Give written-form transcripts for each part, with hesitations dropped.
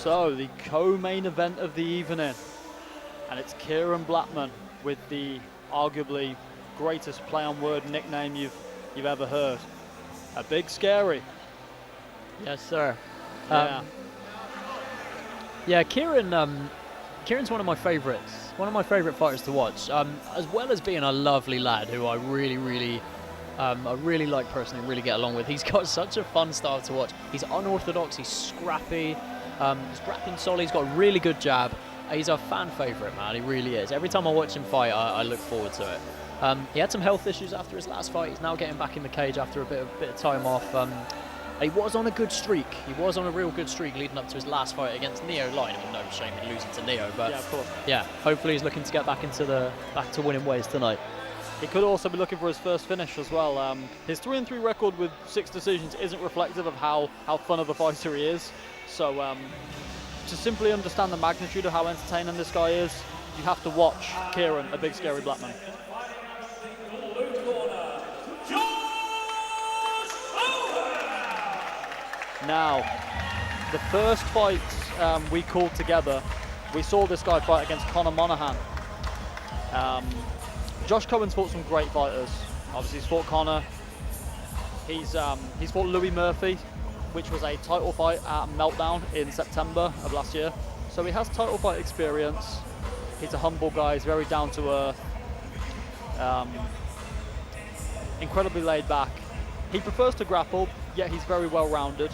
So, the co-main event of the evening, and it's Kieran Blackman with the arguably greatest play on word nickname you've ever heard. A big scary. Yes, sir. Yeah. Yeah, Kieran's one of my favourites. One of my favourite fighters to watch. As well as being a lovely lad who I really like personally, really get along with. He's got such a fun style to watch. He's unorthodox, he's scrappy, he's grappling solid, he's got a really good jab. He's a fan favourite, man, he really is. Every time I watch him fight, I look forward to it. He had some health issues after his last fight. He's now getting back in the cage after a bit of time off. He was on a good streak. He was on a real good streak leading up to his last fight against Neo Line. I mean, no shame in losing to Neo, but Yeah, of course. yeah, hopefully he's looking to get back to winning ways tonight. He could also be looking for his first finish as well. His 3-3 record with 6 decisions isn't reflective of how fun of a fighter he is. So to simply understand the magnitude of how entertaining this guy is, you have to watch Kieran, a big scary Blackman. Now, the first fight we called together, we saw this guy fight against Conor Monaghan. Josh Cohen's fought some great fighters. Obviously, he's fought Conor. He's fought Louis Murphy, which was a title fight at Meltdown in September of last year. So he has title fight experience. He's a humble guy. He's very down to earth. Incredibly laid back. He prefers to grapple, yet he's very well rounded.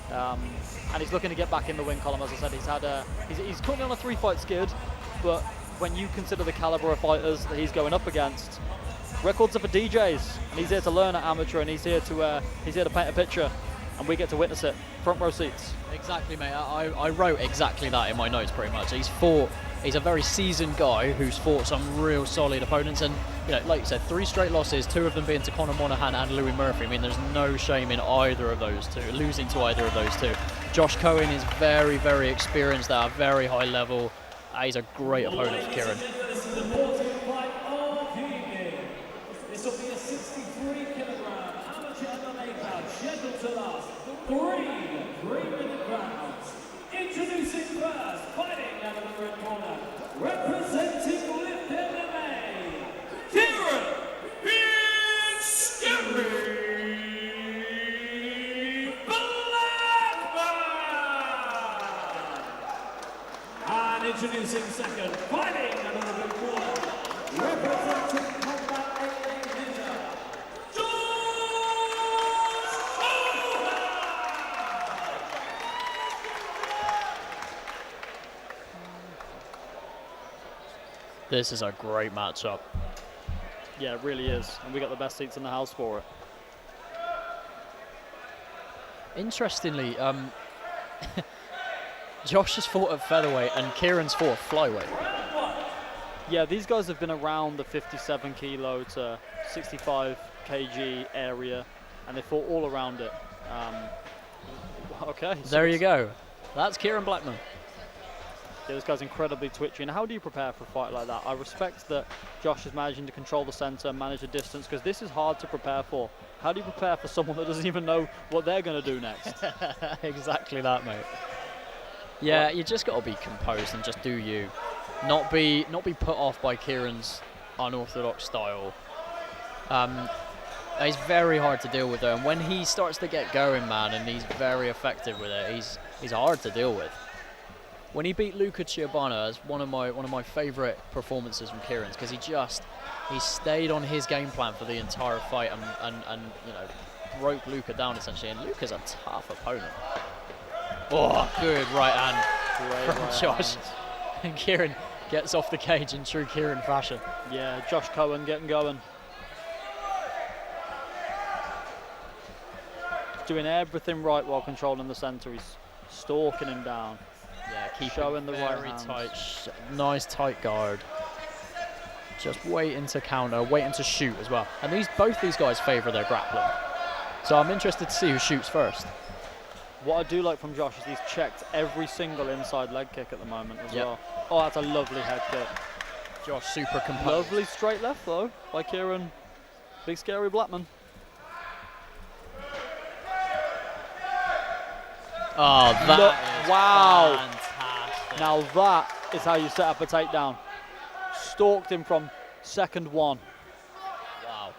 And he's looking to get back in the win column. As I said, he's currently on a 3-fight skid, but when you consider the caliber of fighters that he's going up against, records are for DJs, and he's here to learn at amateur, and he's here to paint a picture, and we get to witness it. Front row seats. Exactly, mate. I wrote exactly that in my notes, pretty much. He's a very seasoned guy who's fought some real solid opponents, and like you said, 3 straight losses, 2 of them being to Conor Monaghan and Louis Murphy. I mean, there's no shame in either of those two, losing to either of those two. Josh Cohen is very, very experienced at a very high level. He's a great opponent for Kieran. This is the important fight of the evening. This will be a 63-kilogram amateur MMA bout scheduled to last 3 3-minute rounds. Introducing first, fighting out of the red corner, representing Lift MMA, Kieran Blackman! And introducing second, fighting out of the red corner, representing Combat MMA Ninja, This is a great matchup. Yeah, it really is, and we got the best seats in the house for it. Interestingly, Josh has fought at featherweight and Kieran's fought at flyweight. Yeah, these guys have been around the 57 kilo to 65 kg area, and they fought all around it. Okay. So There you go. That's Kieran Blackman. Yeah, this guy's incredibly twitchy. And how do you prepare for a fight like that? I respect that Josh is managing to control the center, manage the distance, because this is hard to prepare for. How do you prepare for someone that doesn't even know what they're going to do next? Exactly that, mate. Yeah, you just got to be composed and just do you. Not be put off by Kieran's unorthodox style. He's very hard to deal with though, and when he starts to get going, man, and he's very effective with it, he's hard to deal with. When he beat Luca Ciabana, as one of my favourite performances from Kieran's, because he stayed on his game plan for the entire fight and broke Luca down essentially. And Luca's a tough opponent. Oh, good right hand from Josh. And Kieran gets off the cage in true Kieran fashion. Yeah, Josh Cohen getting going. Doing everything right while controlling the center. He's stalking him down. Yeah, keep showing the right very hands. tight, nice tight guard. Just waiting to counter, waiting to shoot as well. And both these guys favour their grappling. So I'm interested to see who shoots first. What I do like from Josh is he's checked every single inside leg kick at the moment as well. Oh, that's a lovely head kick. Josh super composed. Lovely straight left though by Kieran. Big scary Blackman. Oh, that Wow. fantastic. Now that is how you set up a takedown. Stalked him from second one. Wow.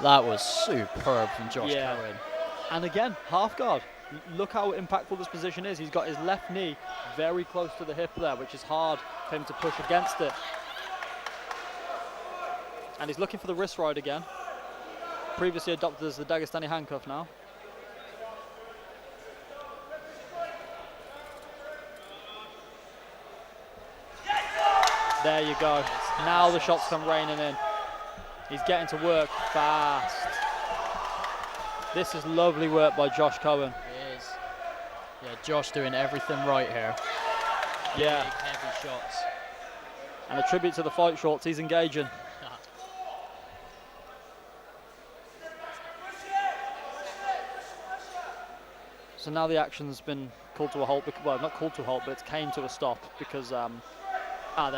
That was superb from Josh Yeah. Cohen. And again, half guard. Look how impactful this position is. He's got his left knee very close to the hip there, which is hard for him to push against it. And he's looking for the wrist ride again. Previously adopted as the Dagestani handcuff now. There you go. Now the shots come raining in. He's getting to work fast. This is lovely work by Josh Cohen. It is. Yeah, Josh doing everything right here. Yeah. Big, heavy shots. And a tribute to the fight shorts, he's engaging. So now the action's been called to a halt, well, not called to a halt, but it's came to a stop because, there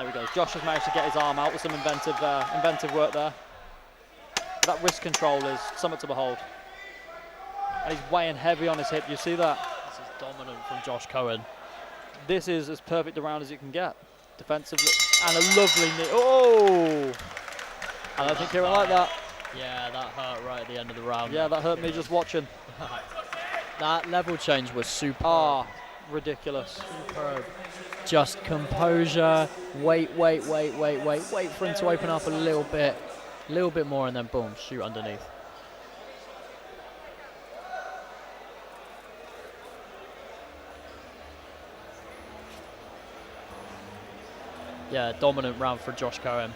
we go. Josh has managed to get his arm out with some inventive work there. But that wrist control is something to behold. And he's weighing heavy on his hip, you see that? This is dominant from Josh Cohen. This is as perfect a round as you can get. Defensively, and a lovely knee. Oh! I don't think Kieran liked that. Yeah, that hurt right at the end of the round. Yeah, that hurt me just watching. That level change was superb. Ah, ridiculous. Superb. Just composure, wait for him to open up a little bit more, and then boom, shoot underneath. Yeah, dominant round for Josh Cohen.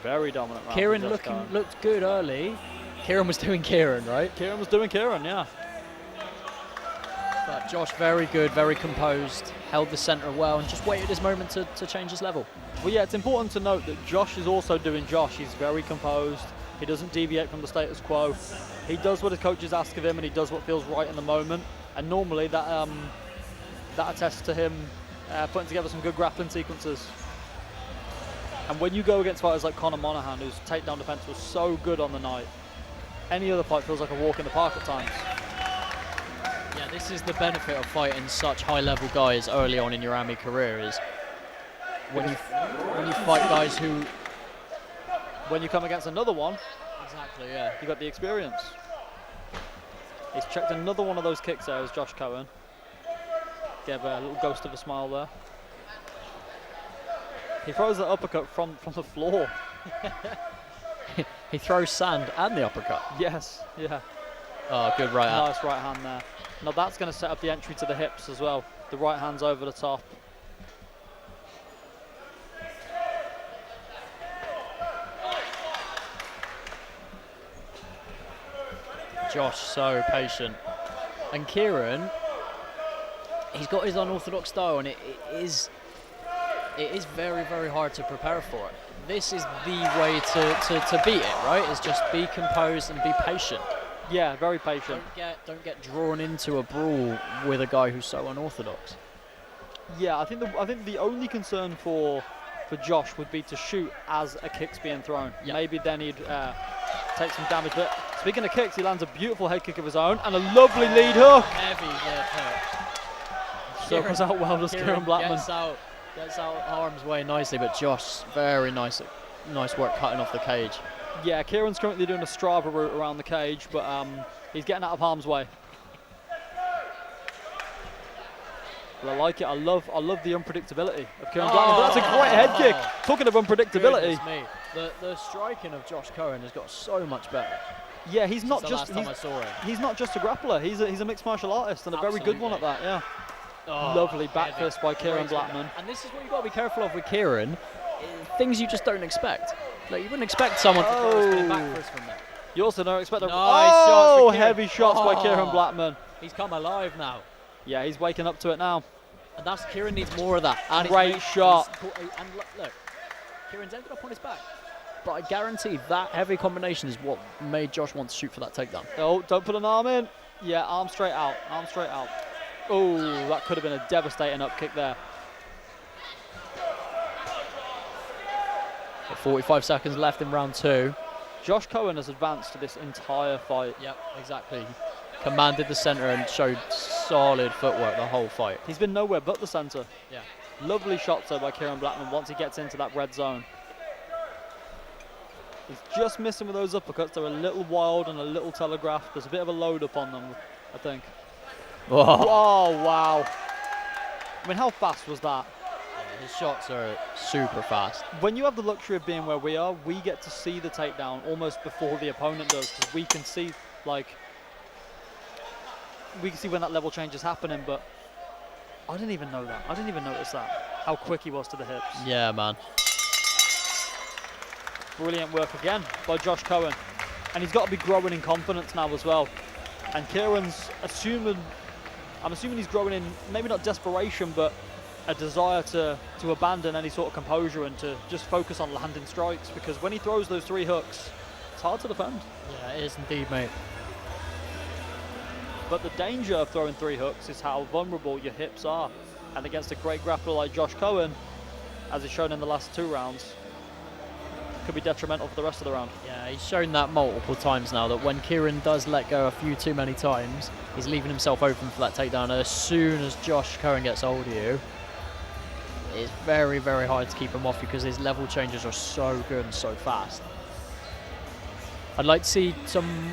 Very dominant round. Kieran for Josh Cohen. looked good early. Kieran was doing Kieran, right? Kieran was doing Kieran, yeah. But Josh, very good, very composed, held the centre well, and just waited his moment to change his level. Well, yeah, it's important to note that Josh is also doing Josh. He's very composed. He doesn't deviate from the status quo. He does what his coaches ask of him, and he does what feels right in the moment. And normally that attests to him putting together some good grappling sequences. And when you go against fighters like Conor Monaghan, whose takedown defense was so good on the night, any other fight feels like a walk in the park at times. Yeah, this is the benefit of fighting such high-level guys early on in your AMI career, is when you fight guys who... When you come against another one, Exactly, yeah. you got the experience. He's checked another one of those kicks there as Josh Cohen. Gave a little ghost of a smile there. He throws that uppercut from the floor. He throws sand and the uppercut. Yes, yeah. Oh, good right hand. Nice right hand there. Now that's going to set up the entry to the hips as well. The right hand's over the top. Josh, so patient. And Kieran, he's got his unorthodox style, and it is very, very hard to prepare for it. This is the way to beat it, right? Is just be composed and be patient. Yeah, very patient. Don't get drawn into a brawl with a guy who's so unorthodox. Yeah, I think the only concern for Josh would be to shoot as a kick's being thrown. Yep. Maybe then he'd take some damage. But speaking of kicks, he lands a beautiful head kick of his own and a lovely lead hook. Heavy lead hook. Circles out well, does Kieran Blackman. Gets out harm's way nicely, but Josh, very nice work cutting off the cage. Yeah, Kieran's currently doing a Strava route around the cage, but he's getting out of harm's way. Well, I like it. I love the unpredictability of Kieran Blackman. But that's a great head kick. Talking of unpredictability. Goodness me. The striking of Josh Cohen has got so much better. Yeah, he's not just last time I saw him. He's not just a grappler. He's a mixed martial artist and a very good one at that. Yeah. Oh, Lovely back heavy. fist by Kieran Great Blackman. And this is what you've got to be careful of with Kieran. Things you just don't expect. Like, you wouldn't expect someone to throw a spinning back fist from there. You also don't expect a Nice shots for Kieran. heavy shots by Kieran Oh. Blackman. He's come alive now. Yeah, he's waking up to it now. And Kieran needs more of that. And Great shot. And look, Kieran's ended up on his back. But I guarantee that heavy combination is what made Josh want to shoot for that takedown. Oh, don't put an arm in. Yeah, arm straight out. Arm straight out. Oh, that could have been a devastating up kick there. 45 seconds left in round 2. Josh Cohen has advanced to this entire fight. Yep, exactly. Commanded the centre and showed solid footwork the whole fight. He's been nowhere but the centre. Yeah. Lovely shots though by Kieran Blackman once he gets into that red zone. He's just missing with those uppercuts. They're a little wild and a little telegraphed. There's a bit of a load up on them, I think. Whoa. Oh, wow. I mean, how fast was that? Yeah, his shots are super fast. When you have the luxury of being where we are, we get to see the takedown almost before the opponent does, because we can see, like, we can see when that level change is happening, but I didn't even know that. I didn't even notice that, how quick he was to the hips. Yeah, man. Brilliant work again by Josh Cohen. And he's got to be growing in confidence now as well. And Kieran's I'm assuming he's growing in, maybe not desperation, but a desire to abandon any sort of composure and to just focus on landing strikes, because when he throws those 3 hooks, it's hard to defend. Yeah, it is indeed, mate. But the danger of throwing 3 hooks is how vulnerable your hips are. And against a great grappler like Josh Cohen, as he's shown in the last 2 rounds, could be detrimental for the rest of the round. Yeah, he's shown that multiple times now, that when Kieran does let go a few too many times, he's leaving himself open for that takedown. And as soon as Josh Cohen gets hold of you, it's very, very hard to keep him off because his level changes are so good and so fast. I'd like to see some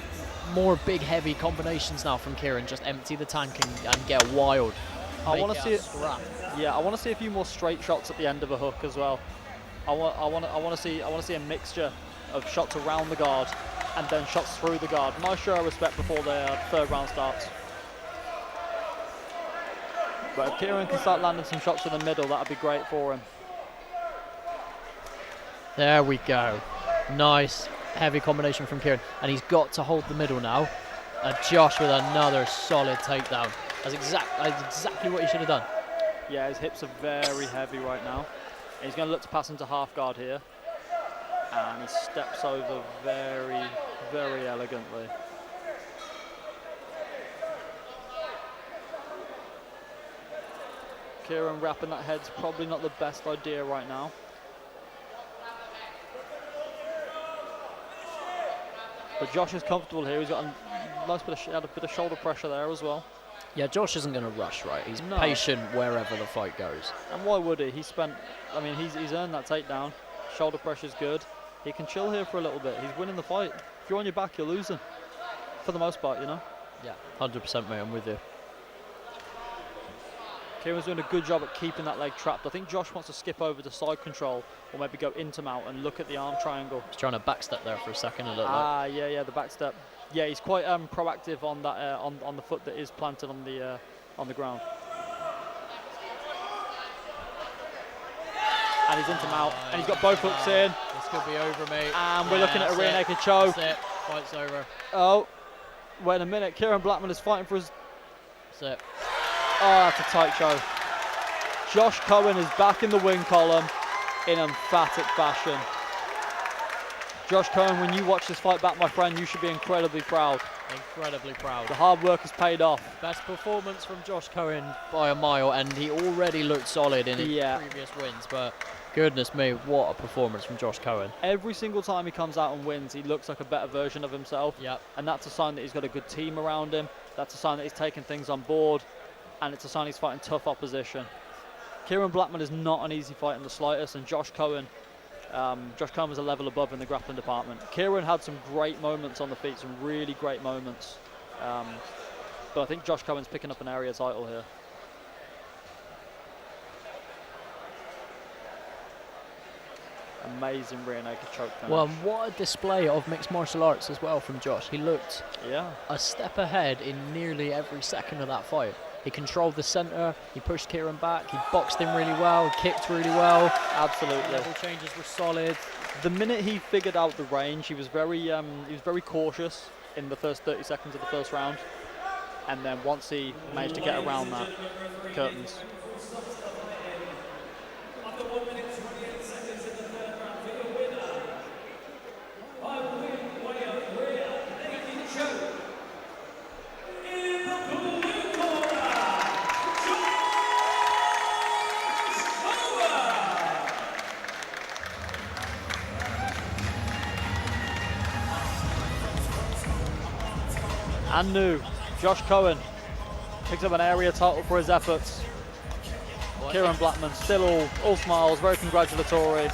more big, heavy combinations now from Kieran. Just empty the tank and get wild. I want to see it. Scrap. Yeah, I want to see a few more straight shots at the end of a hook as well. I want to see a mixture of shots around the guard and then shots through the guard. Nice show of respect before the 3rd round starts. But if Kieran can start landing some shots in the middle, that'd be great for him. There we go. Nice heavy combination from Kieran, and he's got to hold the middle now. Josh with another solid takedown. That's exactly what he should have done. Yeah, his hips are very heavy right now. And he's going to look to pass into half guard here. And he steps over very, very elegantly. Kieran wrapping that head's probably not the best idea right now. But Josh is comfortable here. He's got a nice bit of shoulder pressure there as well. Yeah, Josh isn't going to rush, right? He's patient wherever the fight goes. And why would he? He's earned that takedown. Shoulder pressure's good. He can chill here for a little bit. He's winning the fight. If you're on your back, you're losing. For the most part, you know? Yeah, 100%, mate. I'm with you. Kieran's doing a good job at keeping that leg trapped. I think Josh wants to skip over to side control or maybe go into mount and look at the arm triangle. He's trying to backstep there for a second. Yeah, the backstep. Yeah, he's quite proactive on that on the foot that is planted on the ground. And he's into mount, and he's got both hooks in. This could be over, mate. And we're looking at a rear naked choke. That's it. Fight's over. Oh, wait a minute. Kieran Blackman is fighting for his. That's it. Oh, that's a tight show. Josh Cohen is back in the win column in emphatic fashion. Josh Cohen, when you watch this fight back, my friend, you should be incredibly proud. Incredibly proud. The hard work has paid off. Best performance from Josh Cohen by a mile, and he already looked solid in his previous wins, but goodness me, what a performance from Josh Cohen. Every single time he comes out and wins, he looks like a better version of himself. Yep. And that's a sign that he's got a good team around him. That's a sign that he's taking things on board. And it's a sign he's fighting tough opposition. Kieran Blackman is not an easy fight in the slightest, and Josh Cohen was a level above in the grappling department. Kieran had some great moments on the feet, some really great moments. But I think Josh Cohen's picking up an area title here. Amazing rear naked choke finish. Well, what a display of mixed martial arts as well from Josh. He looked a step ahead in nearly every second of that fight. He controlled the centre, he pushed Kieran back, he boxed him really well, kicked really well. Absolutely. Level changes were solid. The minute he figured out the range, he was very cautious in the first 30 seconds of the first round. And then once he managed to get around that, curtains. After 1 minute 28 seconds in the third round, for the winner, by way of rear naked choke, in the blue corner, And new, Josh Cohen Picks up an area title for his efforts. Kieran Blackman still all smiles, very congratulatory.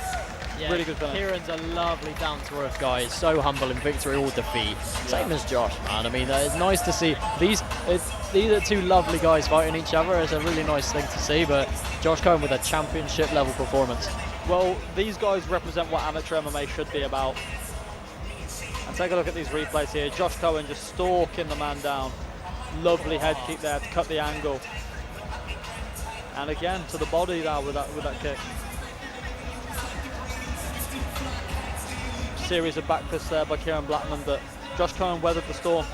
Yeah, Really good finish. Kieran's a lovely, down-to-earth guy. He's so humble in victory or defeat. Same as Josh, man. I mean, it's nice to see these are two lovely guys fighting each other. It's a really nice thing to see. But Josh Cohen with a championship-level performance. Well, these guys represent what amateur MMA should be about. And take a look at these replays here. Josh Cohen just stalking the man down. Lovely head kick there to cut the angle. And again, to the body now with that kick. Series of back fists there by Kieran Blackman, but Josh Cohen weathered the storm.